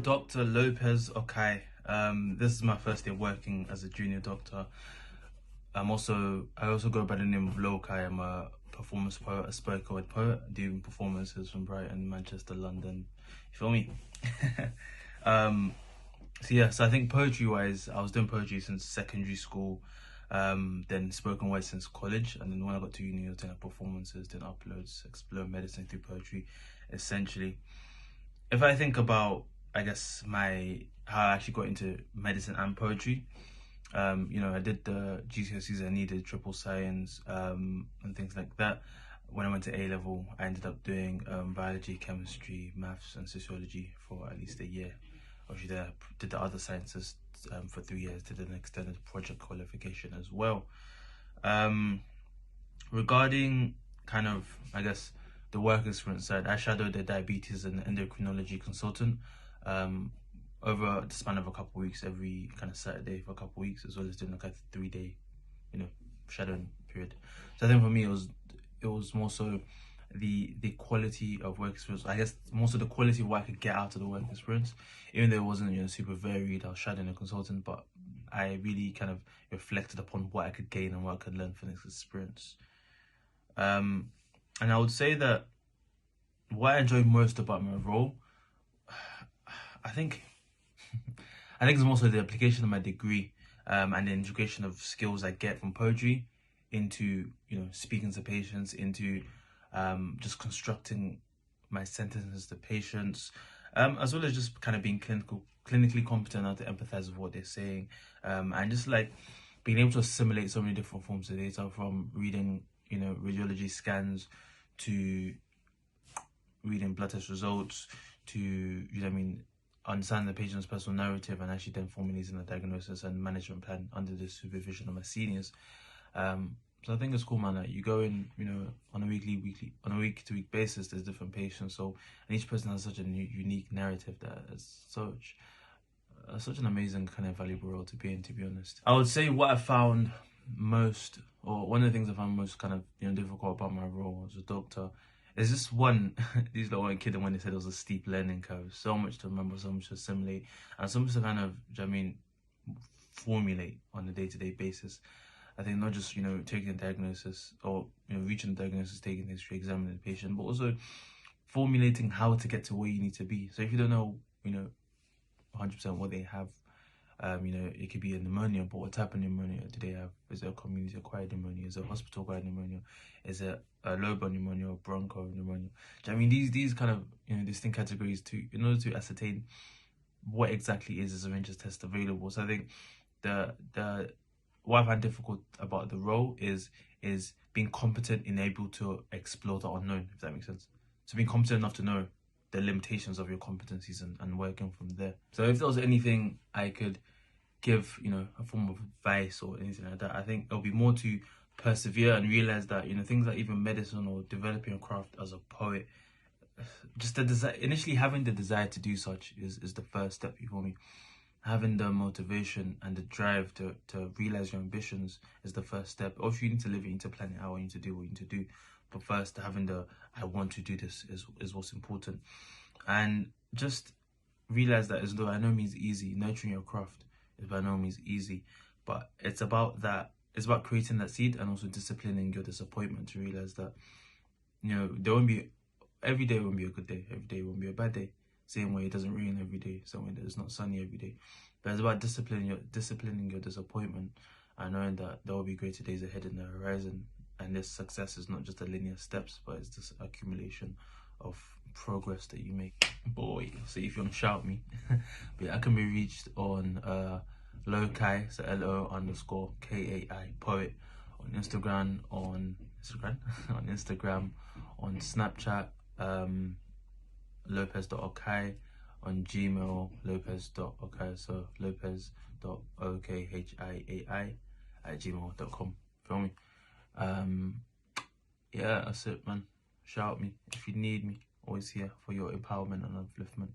Dr. Lopez. Okay. This is my first day working as a junior doctor. I also go by the name of Lokai. I'm a performance poet, a spoken word poet, doing performances from Brighton, Manchester, London. You feel me? So I think poetry wise, I was doing poetry since secondary school, then spoken word since college, and then when I got to uni, I was doing performances, then uploads, explore medicine through poetry, essentially. If I think about, I guess, how I actually got into medicine and poetry, I did the GCSEs. I needed triple science and things like that. When I went to A level, I ended up doing biology, chemistry, maths, and sociology for at least a year. Obviously, I did the other sciences for 3 years. Did an extended project qualification as well. Regarding kind of, I guess, the work experience side, I shadowed a diabetes and endocrinology consultant over the span of a couple of weeks, every kind of Saturday for a couple of weeks, as well as doing like a 3-day, shadowing period. So I think for me, it was more so the quality of work experience. I guess more so the quality of what I could get out of the work experience, even though it wasn't super varied. I was shadowing a consultant, but I really kind of reflected upon what I could gain and what I could learn from this experience. And I would say that what I enjoy most about my role, I think it's more so the application of my degree and the integration of skills I get from poetry into speaking to patients, into just constructing my sentences to patients, as well as just kind of being clinically competent enough to empathize with what they're saying, and just like being able to assimilate so many different forms of data, from reading radiology scans to reading blood test results to understand the patient's personal narrative, and actually then formulating a diagnosis and management plan under the supervision of my seniors. So I think it's cool, man. Like, you go in, on a week to week basis, there's different patients. So, and each person has such a unique narrative that is such an amazing kind of valuable role to be in, to be honest. I would say what I found most, or one of the things I found most kind of difficult about my role as a doctor, is this one, these like one kid, and when they said it was a steep learning curve, so much to remember, so much to assimilate, and so much to kind of, formulate on a day-to-day basis. I think not just, taking a diagnosis or, reaching a diagnosis, taking history, examining the patient, but also formulating how to get to where you need to be. So if you don't know, 100% what they have, it could be a pneumonia, but what type of pneumonia do they have? Is it a community-acquired pneumonia? Is it a hospital-acquired pneumonia? Is it a lobar pneumonia or broncho pneumonia? These kind of, distinct categories in order to ascertain what exactly is a syringe test available. So I think what I find difficult about the role is being competent and able to explore the unknown, if that makes sense. So being competent enough to know the limitations of your competencies and working from there. So if there was anything I could give, a form of advice or anything like that, I think it'll be more to persevere and realize that, things like even medicine or developing a craft as a poet, just initially having the desire to do such is the first step for me. Having the motivation and the drive to realize your ambitions is the first step. Obviously, you need to live it, you need to plan it out, you need to do what you need to do. But first, having the I want to do this is what's important. And just realize that as though by no means easy, nurturing your craft is by no means easy. But it's about that. It's about creating that seed and also disciplining your disappointment to realize that, every day won't be a good day. Every day won't be a bad day. Same way it doesn't rain every day, same way that it's not sunny every day. But it's about disciplining your disappointment and knowing that there will be greater days ahead in the horizon. And this success is not just a linear steps, but it's this accumulation of progress that you make. Boy, so if you want to shout me, but I can be reached on Lokai, so LO_KAI poet, on Instagram, on Snapchat, Lopez.okay, on Gmail, Lopez.okay, so Lopez.okhiai@gmail.com. Feel me? Yeah, that's it, man. Shout me if you need me. Always here for your empowerment and upliftment.